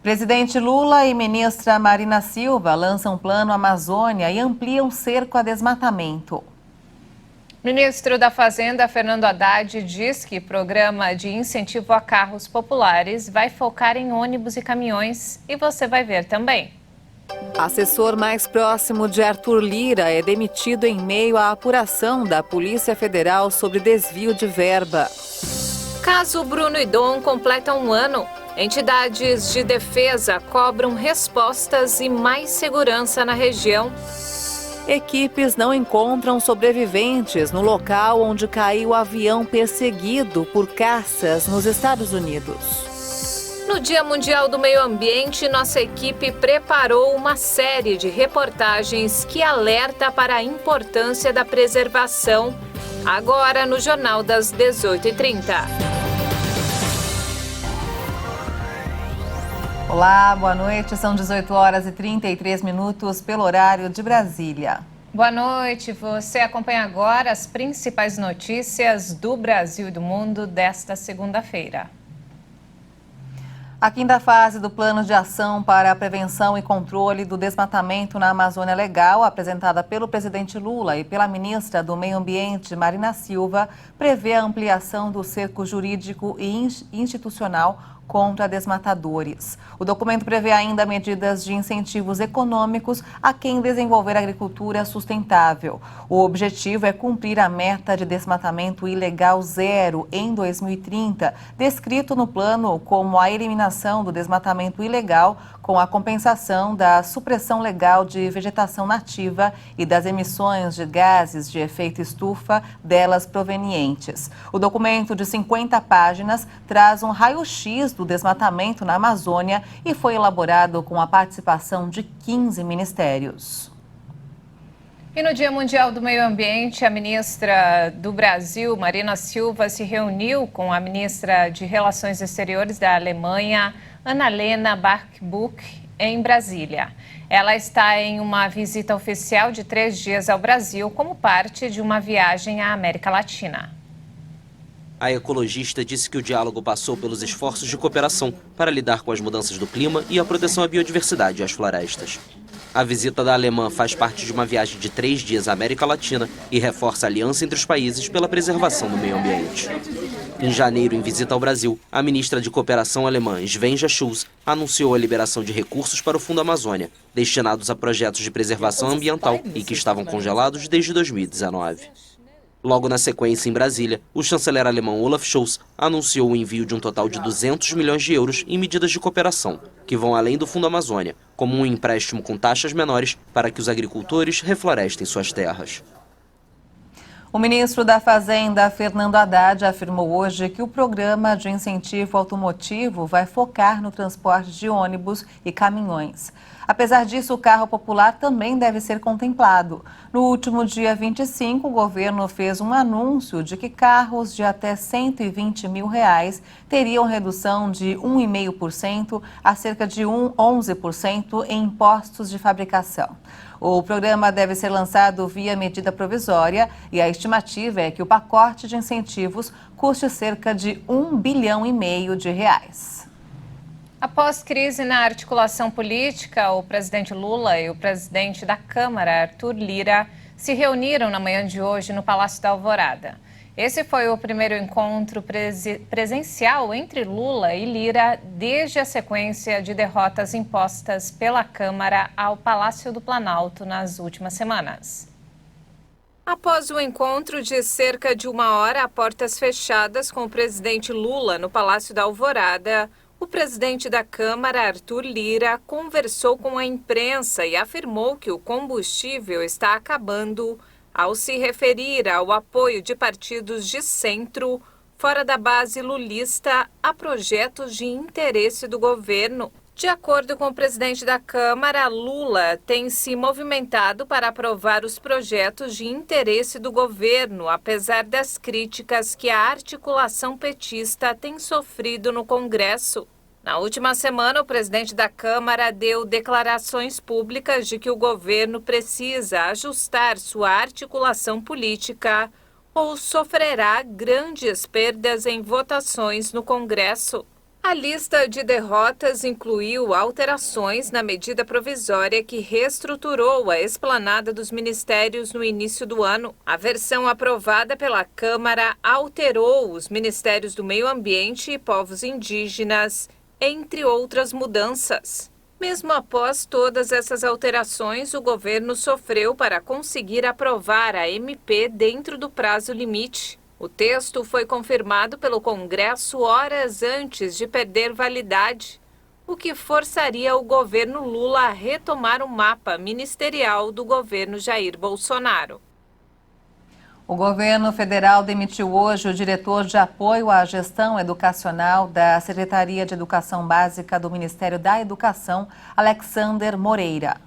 Presidente Lula e ministra Marina Silva lançam Plano Amazônia e ampliam cerco a desmatamento. Ministro da Fazenda, Fernando Haddad, diz que o programa de incentivo a carros populares vai focar em ônibus e caminhões. E você vai ver também. Assessor mais próximo de Arthur Lira é demitido em meio à apuração da Polícia Federal sobre desvio de verba. Caso Bruno e Dom completam um ano, entidades de defesa cobram respostas e mais segurança na região. Equipes não encontram sobreviventes no local onde caiu o avião perseguido por caças nos Estados Unidos. No Dia Mundial do Meio Ambiente, nossa equipe preparou uma série de reportagens que alerta para a importância da preservação. Agora no Jornal das 18h30. Olá, boa noite. São 18 horas e 33 minutos pelo horário de Brasília. Boa noite. Você acompanha agora as principais notícias do Brasil e do mundo desta segunda-feira. A quinta fase do Plano de Ação para a Prevenção e Controle do Desmatamento na Amazônia Legal, apresentada pelo presidente Lula e pela ministra do Meio Ambiente, Marina Silva, prevê a ampliação do cerco jurídico e institucional contra desmatadores. O documento prevê ainda medidas de incentivos econômicos a quem desenvolver agricultura sustentável. O objetivo é cumprir a meta de desmatamento ilegal zero em 2030, descrito no plano como a eliminação do desmatamento ilegal com a compensação da supressão legal de vegetação nativa e das emissões de gases de efeito estufa delas provenientes. O documento de 50 páginas traz um raio-x do desmatamento na Amazônia e foi elaborado com a participação de 15 ministérios. E no Dia Mundial do Meio Ambiente, a ministra do Brasil, Marina Silva, se reuniu com a ministra de Relações Exteriores da Alemanha, Annalena Baerbock, em Brasília. Ela está em uma visita oficial de 3 dias ao Brasil como parte de uma viagem à América Latina. A ecologista disse que o diálogo passou pelos esforços de cooperação para lidar com as mudanças do clima e a proteção à biodiversidade e às florestas. A visita da alemã faz parte de uma viagem de 3 dias à América Latina e reforça a aliança entre os países pela preservação do meio ambiente. Em janeiro, em visita ao Brasil, a ministra de Cooperação alemã, Svenja Schulz, anunciou a liberação de recursos para o Fundo Amazônia, destinados a projetos de preservação ambiental e que estavam congelados desde 2019. Logo na sequência, em Brasília, o chanceler alemão Olaf Scholz anunciou o envio de um total de 200 milhões de euros em medidas de cooperação, que vão além do Fundo Amazônia, como um empréstimo com taxas menores para que os agricultores reflorestem suas terras. O ministro da Fazenda, Fernando Haddad, afirmou hoje que o programa de incentivo automotivo vai focar no transporte de ônibus e caminhões. Apesar disso, o carro popular também deve ser contemplado. No último dia 25, o governo fez um anúncio de que carros de até R$120 mil teriam redução de 1,5% a cerca de 11% em impostos de fabricação. O programa deve ser lançado via medida provisória e a estimativa é que o pacote de incentivos custe cerca de R$1,5 bilhão. Após crise na articulação política, o presidente Lula e o presidente da Câmara, Arthur Lira, se reuniram na manhã de hoje no Palácio da Alvorada. Esse foi o primeiro encontro presencial entre Lula e Lira desde a sequência de derrotas impostas pela Câmara ao Palácio do Planalto nas últimas semanas. Após o encontro de cerca de 1 hora a portas fechadas com o presidente Lula no Palácio da Alvorada, o presidente da Câmara, Arthur Lira, conversou com a imprensa e afirmou que o combustível está acabando ao se referir ao apoio de partidos de centro, fora da base lulista, a projetos de interesse do governo. De acordo com o presidente da Câmara, Lula tem se movimentado para aprovar os projetos de interesse do governo, apesar das críticas que a articulação petista tem sofrido no Congresso. Na última semana, o presidente da Câmara deu declarações públicas de que o governo precisa ajustar sua articulação política ou sofrerá grandes perdas em votações no Congresso. A lista de derrotas incluiu alterações na medida provisória que reestruturou a esplanada dos ministérios no início do ano. A versão aprovada pela Câmara alterou os ministérios do Meio Ambiente e Povos Indígenas, entre outras mudanças. Mesmo após todas essas alterações, o governo sofreu para conseguir aprovar a MP dentro do prazo limite. O texto foi confirmado pelo Congresso horas antes de perder validade, o que forçaria o governo Lula a retomar o mapa ministerial do governo Jair Bolsonaro. O governo federal demitiu hoje o diretor de apoio à gestão educacional da Secretaria de Educação Básica do Ministério da Educação, Alexander Moreira.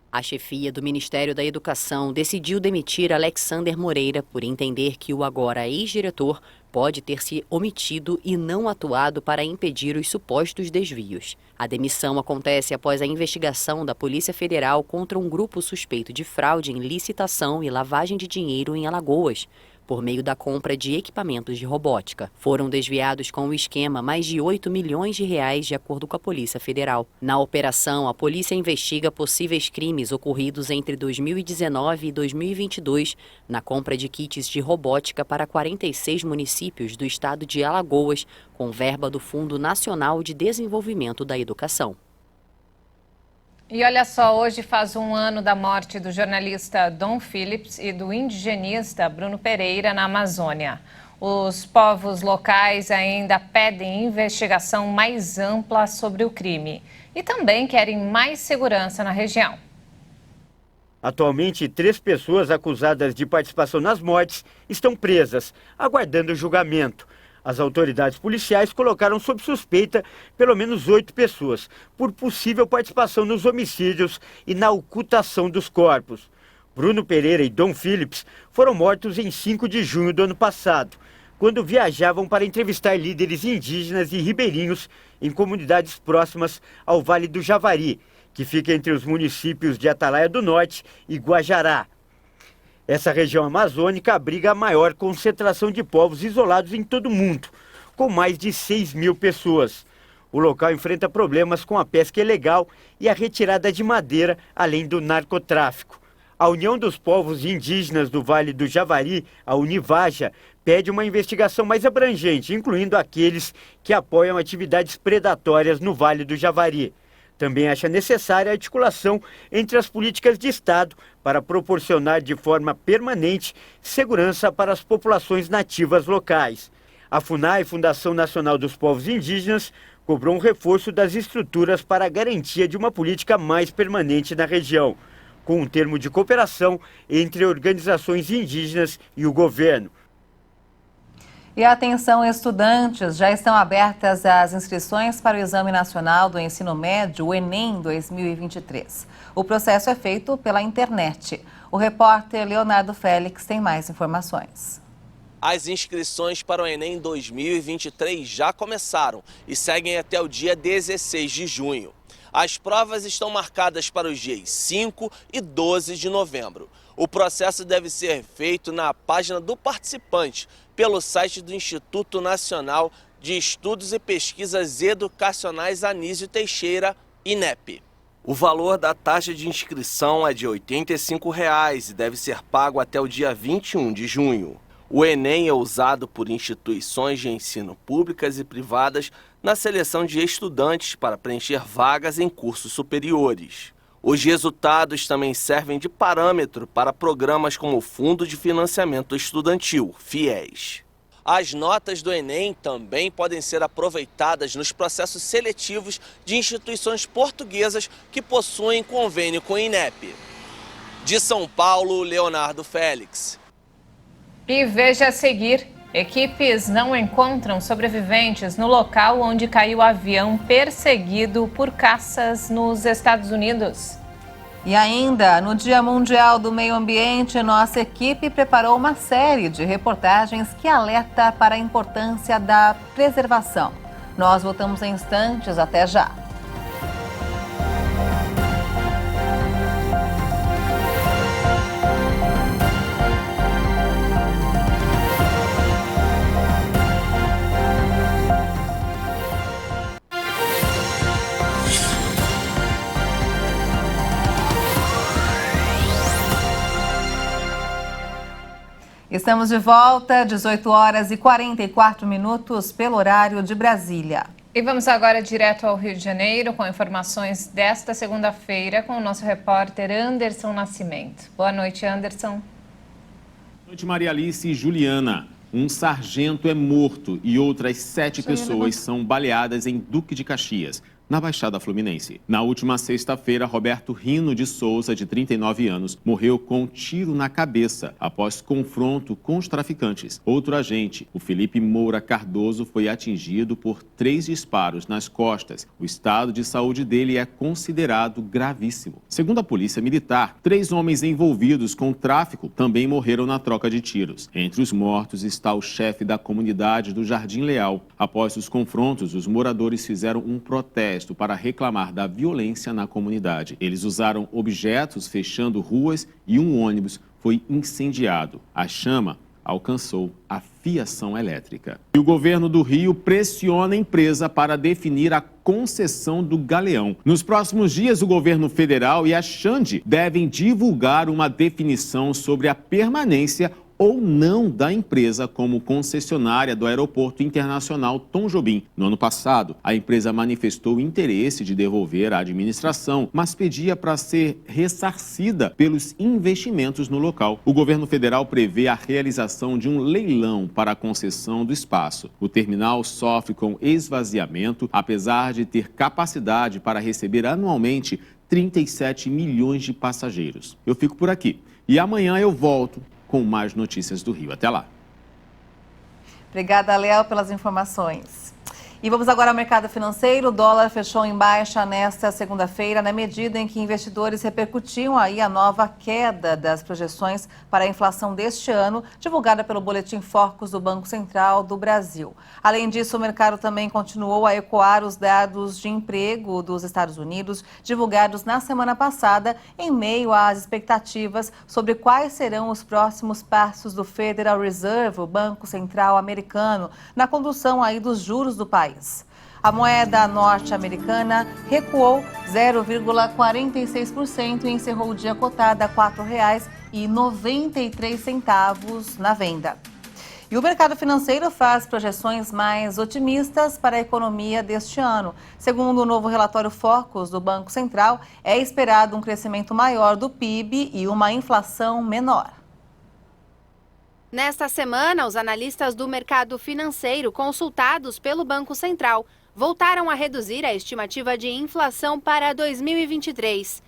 A chefia do Ministério da Educação decidiu demitir Alexander Moreira por entender que o agora ex-diretor pode ter se omitido e não atuado para impedir os supostos desvios. A demissão acontece após a investigação da Polícia Federal contra um grupo suspeito de fraude em licitação e lavagem de dinheiro em Alagoas, por meio da compra de equipamentos de robótica. Foram desviados com o esquema mais de 8 milhões de reais, de acordo com a Polícia Federal. Na operação, a polícia investiga possíveis crimes ocorridos entre 2019 e 2022 na compra de kits de robótica para 46 municípios do estado de Alagoas, com verba do Fundo Nacional de Desenvolvimento da Educação. E olha só, hoje faz um ano da morte do jornalista Dom Phillips e do indigenista Bruno Pereira na Amazônia. Os povos locais ainda pedem investigação mais ampla sobre o crime e também querem mais segurança na região. Atualmente, 3 pessoas acusadas de participação nas mortes estão presas, aguardando julgamento. As autoridades policiais colocaram sob suspeita pelo menos 8 pessoas por possível participação nos homicídios e na ocultação dos corpos. Bruno Pereira e Dom Phillips foram mortos em 5 de junho do ano passado, quando viajavam para entrevistar líderes indígenas e ribeirinhos em comunidades próximas ao Vale do Javari, que fica entre os municípios de Atalaia do Norte e Guajará. Essa região amazônica abriga a maior concentração de povos isolados em todo o mundo, com mais de 6 mil pessoas. O local enfrenta problemas com a pesca ilegal e a retirada de madeira, além do narcotráfico. A União dos Povos Indígenas do Vale do Javari, a Univaja, pede uma investigação mais abrangente, incluindo aqueles que apoiam atividades predatórias no Vale do Javari. Também acha necessária a articulação entre as políticas de Estado para proporcionar de forma permanente segurança para as populações nativas locais. A FUNAI, Fundação Nacional dos Povos Indígenas, cobrou um reforço das estruturas para a garantia de uma política mais permanente na região, com um termo de cooperação entre organizações indígenas e o governo. E atenção, estudantes, já estão abertas as inscrições para o Exame Nacional do Ensino Médio, o Enem 2023. O processo é feito pela internet. O repórter Leonardo Félix tem mais informações. As inscrições para o Enem 2023 já começaram e seguem até o dia 16 de junho. As provas estão marcadas para os dias 5 e 12 de novembro. O processo deve ser feito na página do participante, pelo site do Instituto Nacional de Estudos e Pesquisas Educacionais Anísio Teixeira, INEP. O valor da taxa de inscrição é de R$ 85 e deve ser pago até o dia 21 de junho. O Enem é usado por instituições de ensino públicas e privadas na seleção de estudantes para preencher vagas em cursos superiores. Os resultados também servem de parâmetro para programas como o Fundo de Financiamento Estudantil, FIES. As notas do Enem também podem ser aproveitadas nos processos seletivos de instituições portuguesas que possuem convênio com o INEP. De São Paulo, Leonardo Félix. E veja a seguir, equipes não encontram sobreviventes no local onde caiu o avião perseguido por caças nos Estados Unidos. E ainda, no Dia Mundial do Meio Ambiente, nossa equipe preparou uma série de reportagens que alerta para a importância da preservação. Nós voltamos em instantes, até já. Estamos de volta, 18 horas e 44 minutos pelo horário de Brasília. E vamos agora direto ao Rio de Janeiro com informações desta segunda-feira com o nosso repórter Anderson Nascimento. Boa noite, Anderson. Boa noite, Maria Alice e Juliana. Um sargento é morto e outras 7 pessoas são baleadas em Duque de Caxias, na Baixada Fluminense. Na última sexta-feira, Roberto Rino de Souza, de 39 anos, morreu com um tiro na cabeça após confronto com os traficantes. Outro agente, o Felipe Moura Cardoso, foi atingido por 3 disparos nas costas. O estado de saúde dele é considerado gravíssimo. Segundo a Polícia Militar, 3 homens envolvidos com tráfico também morreram na troca de tiros. Entre os mortos está o chefe da comunidade do Jardim Leal. Após os confrontos, os moradores fizeram um protesto para reclamar da violência na comunidade. Eles usaram objetos fechando ruas e um ônibus foi incendiado. A chama alcançou a fiação elétrica. E o governo do Rio pressiona a empresa para definir a concessão do Galeão. Nos próximos dias, o governo federal e a Xande devem divulgar uma definição sobre a permanência ou não da empresa como concessionária do Aeroporto Internacional Tom Jobim. No ano passado, a empresa manifestou interesse de devolver à administração, mas pedia para ser ressarcida pelos investimentos no local. O governo federal prevê a realização de um leilão para a concessão do espaço. O terminal sofre com esvaziamento, apesar de ter capacidade para receber anualmente 37 milhões de passageiros. Eu fico por aqui e amanhã eu volto com mais notícias do Rio. Até lá. Obrigada, Léo, pelas informações. E vamos agora ao mercado financeiro. O dólar fechou em baixa nesta segunda-feira, na medida em que investidores repercutiam aí a nova queda das projeções para a inflação deste ano, divulgada pelo Boletim Focus do Banco Central do Brasil. Além disso, o mercado também continuou a ecoar os dados de emprego dos Estados Unidos, divulgados na semana passada, em meio às expectativas sobre quais serão os próximos passos do Federal Reserve, o Banco Central americano, na condução aí dos juros do país. A moeda norte-americana recuou 0,46% e encerrou o dia cotada a R$ 4,93 na venda. E o mercado financeiro faz projeções mais otimistas para a economia deste ano. Segundo o novo relatório Focus do Banco Central, é esperado um crescimento maior do PIB e uma inflação menor. Nesta semana, os analistas do mercado financeiro consultados pelo Banco Central voltaram a reduzir a estimativa de inflação para 2023.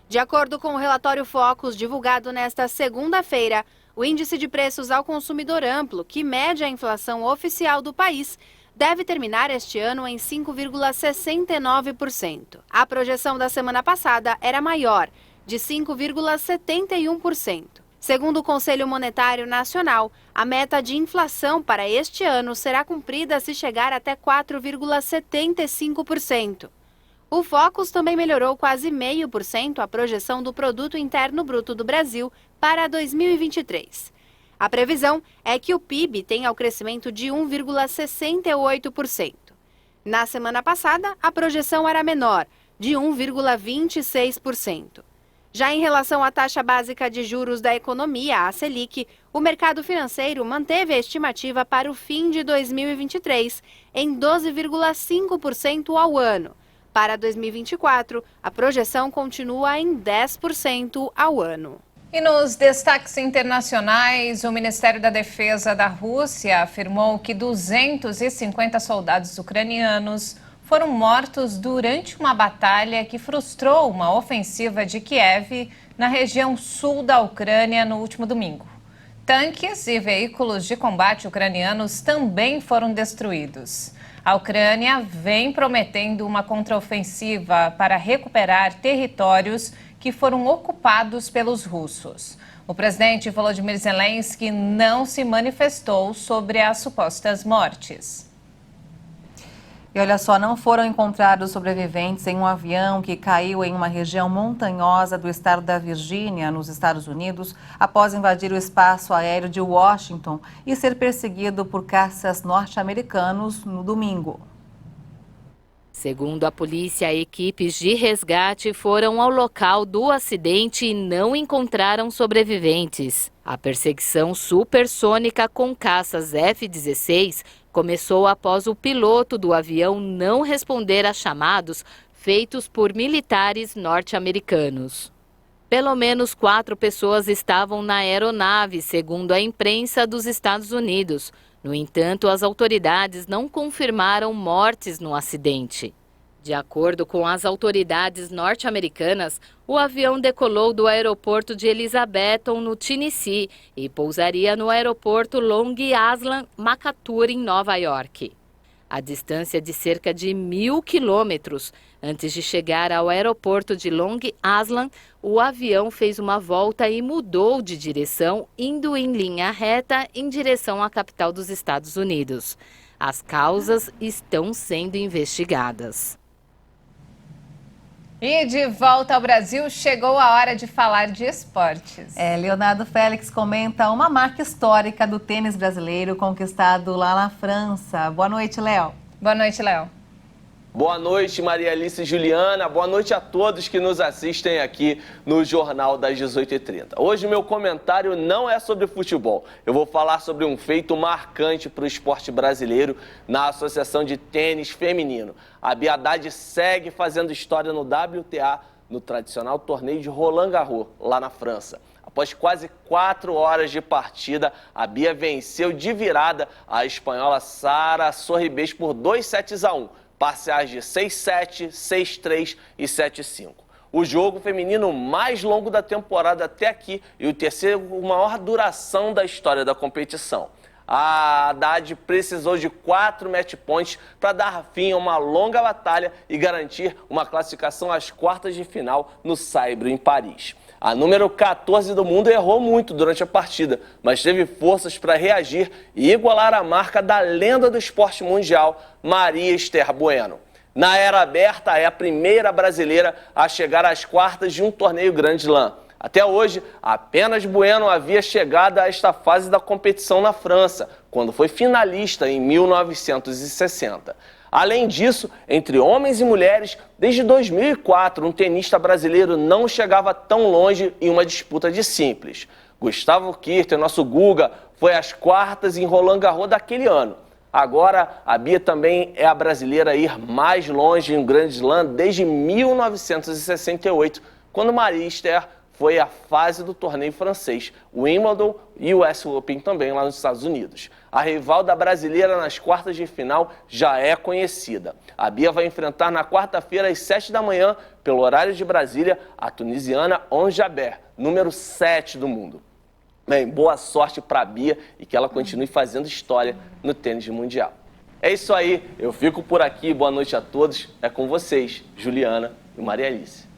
De acordo com o relatório Focus divulgado nesta segunda-feira, o índice de preços ao consumidor amplo, que mede a inflação oficial do país, deve terminar este ano em 5,69%. A projeção da semana passada era maior, de 5,71%. Segundo o Conselho Monetário Nacional, a meta de inflação para este ano será cumprida se chegar até 4,75%. O Focus também melhorou quase 0,5% a projeção do Produto Interno Bruto do Brasil para 2023. A previsão é que o PIB tenha o crescimento de 1,68%. Na semana passada, a projeção era menor, de 1,26%. Já em relação à taxa básica de juros da economia, a Selic, o mercado financeiro manteve a estimativa para o fim de 2023 em 12,5% ao ano. Para 2024, a projeção continua em 10% ao ano. E nos destaques internacionais, o Ministério da Defesa da Rússia afirmou que 250 soldados ucranianos foram mortos durante uma batalha que frustrou uma ofensiva de Kiev na região sul da Ucrânia no último domingo. Tanques e veículos de combate ucranianos também foram destruídos. A Ucrânia vem prometendo uma contraofensiva para recuperar territórios que foram ocupados pelos russos. O presidente Volodymyr Zelensky não se manifestou sobre as supostas mortes. E olha só, não foram encontrados sobreviventes em um avião que caiu em uma região montanhosa do estado da Virgínia, nos Estados Unidos, após invadir o espaço aéreo de Washington e ser perseguido por caças norte-americanos no domingo. Segundo a polícia, equipes de resgate foram ao local do acidente e não encontraram sobreviventes. A perseguição supersônica com caças F-16 começou após o piloto do avião não responder a chamados feitos por militares norte-americanos. Pelo menos 4 pessoas estavam na aeronave, segundo a imprensa dos Estados Unidos. No entanto, as autoridades não confirmaram mortes no acidente. De acordo com as autoridades norte-americanas, o avião decolou do aeroporto de Elizabethton, no Tennessee, e pousaria no aeroporto Long Island, Makatour, em Nova York. A distância de cerca de 1.000 quilômetros. Antes de chegar ao aeroporto de Long Island, o avião fez uma volta e mudou de direção, indo em linha reta em direção à capital dos Estados Unidos. As causas estão sendo investigadas. E de volta ao Brasil, chegou a hora de falar de esportes. Leonardo Félix comenta uma marca histórica do tênis brasileiro conquistado lá na França. Boa noite, Léo. Boa noite, Léo. Boa noite, Maria Alice e Juliana. Boa noite a todos que nos assistem aqui no Jornal das 18h30. Hoje meu comentário não é sobre futebol. Eu vou falar sobre um feito marcante para o esporte brasileiro na Associação de Tênis Feminino. A Bia Haddad segue fazendo história no WTA, no tradicional torneio de Roland Garros, lá na França. Após quase 4 horas de partida, a Bia venceu de virada a espanhola Sara Sorribes por 2-1, parciais de 6-7, 6-3 e 7-5. O jogo feminino mais longo da temporada até aqui e o terceiro com maior duração da história da competição. A Haddad precisou de 4 match points para dar fim a uma longa batalha e garantir uma classificação às quartas de final no Saibro, em Paris. A número 14 do mundo errou muito durante a partida, mas teve forças para reagir e igualar a marca da lenda do esporte mundial, Maria Esther Bueno. Na era aberta, é a primeira brasileira a chegar às quartas de um torneio Grand Slam. Até hoje, apenas Bueno havia chegado a esta fase da competição na França, quando foi finalista em 1960. Além disso, entre homens e mulheres, desde 2004, um tenista brasileiro não chegava tão longe em uma disputa de simples. Gustavo Kirten, nosso Guga, foi às quartas em Roland Garros daquele ano. Agora, a Bia também é a brasileira a ir mais longe em um Grand Slam desde 1968, quando Maria Esther foi à fase do torneio francês, Wimbledon e o US Open também lá nos Estados Unidos. A rival da brasileira nas quartas de final já é conhecida. A Bia vai enfrentar na quarta-feira às 7 da manhã, pelo horário de Brasília, a tunisiana Ons Jabeur, número 7 do mundo. Bem, boa sorte para a Bia e que ela continue fazendo história no tênis mundial. É isso aí, eu fico por aqui, boa noite a todos. É com vocês, Juliana e Maria Alice.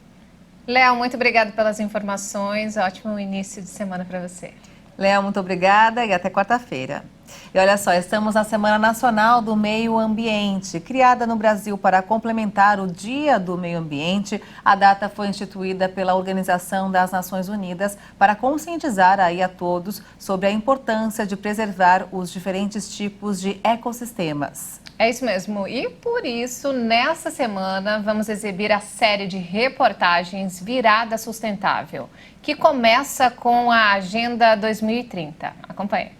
Léo, muito obrigada pelas informações. Ótimo início de semana para você. Léo, muito obrigada e até quarta-feira. E olha só, estamos na Semana Nacional do Meio Ambiente. Criada no Brasil para complementar o Dia do Meio Ambiente, a data foi instituída pela Organização das Nações Unidas para conscientizar aí a todos sobre a importância de preservar os diferentes tipos de ecossistemas. É isso mesmo. E por isso, nessa semana, vamos exibir a série de reportagens Virada Sustentável, que começa com a Agenda 2030. Acompanhe.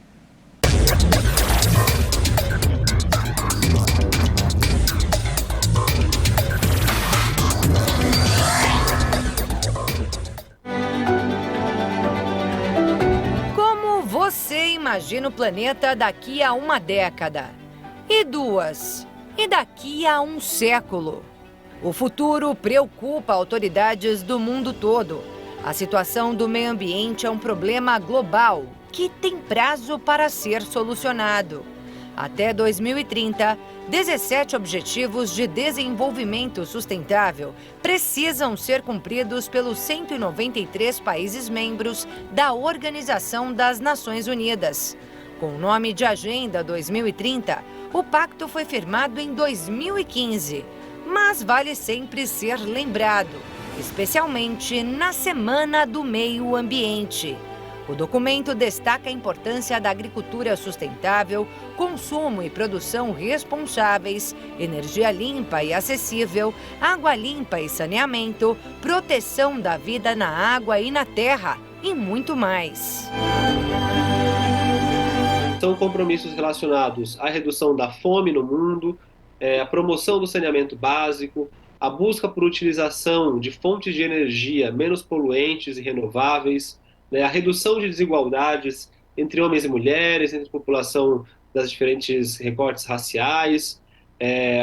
Como você imagina o planeta daqui a uma década? E 2? E daqui a um século? O futuro preocupa autoridades do mundo todo. A situação do meio ambiente é um problema global que tem prazo para ser solucionado. Até 2030, 17 Objetivos de Desenvolvimento Sustentável precisam ser cumpridos pelos 193 países membros da Organização das Nações Unidas. Com o nome de Agenda 2030, o pacto foi firmado em 2015, mas vale sempre ser lembrado, especialmente na Semana do Meio Ambiente. O documento destaca a importância da agricultura sustentável, consumo e produção responsáveis, energia limpa e acessível, água limpa e saneamento, proteção da vida na água e na terra e muito mais. São compromissos relacionados à redução da fome no mundo, a promoção do saneamento básico, a busca por utilização de fontes de energia menos poluentes e renováveis, a redução de desigualdades entre homens e mulheres, entre a população das diferentes recortes raciais,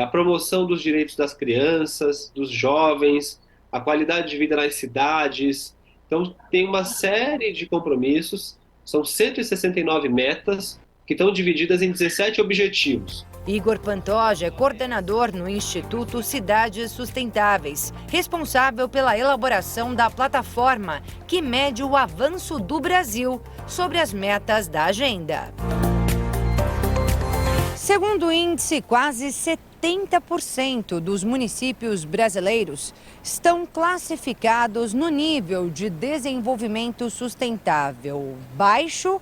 a promoção dos direitos das crianças, dos jovens, a qualidade de vida nas cidades. Então, tem uma série de compromissos, são 169 metas que estão divididas em 17 objetivos. Igor Pantoja é coordenador no Instituto Cidades Sustentáveis, responsável pela elaboração da plataforma que mede o avanço do Brasil sobre as metas da agenda. Segundo o índice, quase 70% dos municípios brasileiros estão classificados no nível de desenvolvimento sustentável baixo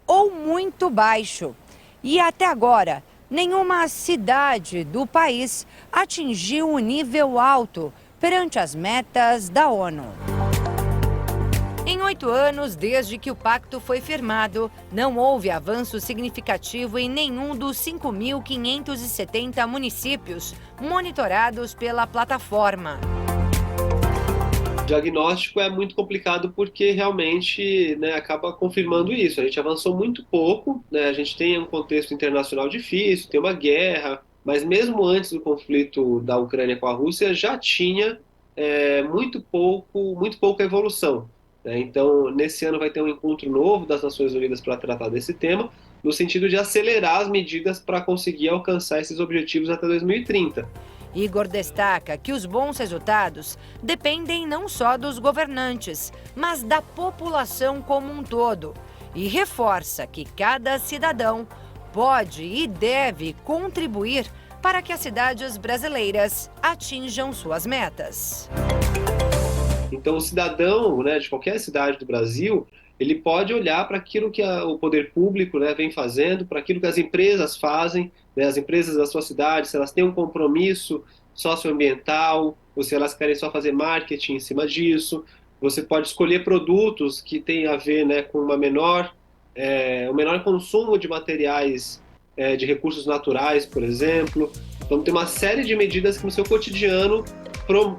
ou muito baixo. E até agora, nenhuma cidade do país atingiu um nível alto perante as metas da ONU. Em 8 anos, desde que o pacto foi firmado, não houve avanço significativo em nenhum dos 5.570 municípios monitorados pela plataforma. O diagnóstico é muito complicado porque realmente acaba confirmando isso. A gente avançou muito pouco, a gente tem um contexto internacional difícil, tem uma guerra, mas mesmo antes do conflito da Ucrânia com a Rússia já tinha muito pouca evolução. Então, nesse ano vai ter um encontro novo das Nações Unidas para tratar desse tema, no sentido de acelerar as medidas para conseguir alcançar esses objetivos até 2030. Igor destaca que os bons resultados dependem não só dos governantes, mas da população como um todo. E reforça que cada cidadão pode e deve contribuir para que as cidades brasileiras atinjam suas metas. Então, o cidadão de qualquer cidade do Brasil, ele pode olhar para aquilo que o poder público vem fazendo, para aquilo que as empresas fazem, as empresas da sua cidade, se elas têm um compromisso socioambiental, ou se elas querem só fazer marketing em cima disso. Você pode escolher produtos que têm a ver com o menor consumo de materiais, de recursos naturais, por exemplo. Então, tem uma série de medidas que no seu cotidiano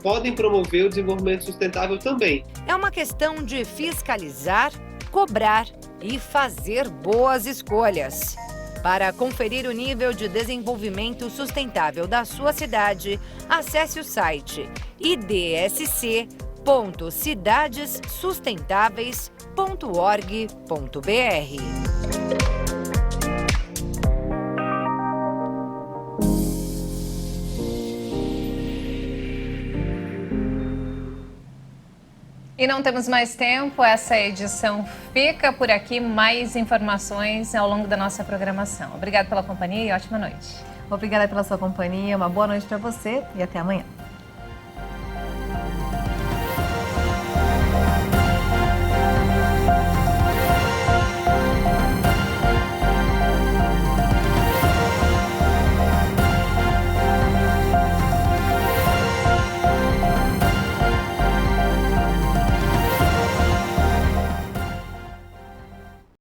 podem promover o desenvolvimento sustentável também. É uma questão de fiscalizar, cobrar e fazer boas escolhas. Para conferir o nível de desenvolvimento sustentável da sua cidade, acesse o site idsc.cidadessustentáveis.org.br. E não temos mais tempo, essa edição fica por aqui. Mais informações ao longo da nossa programação. Obrigada pela companhia e ótima noite. Obrigada pela sua companhia, uma boa noite para você e até amanhã.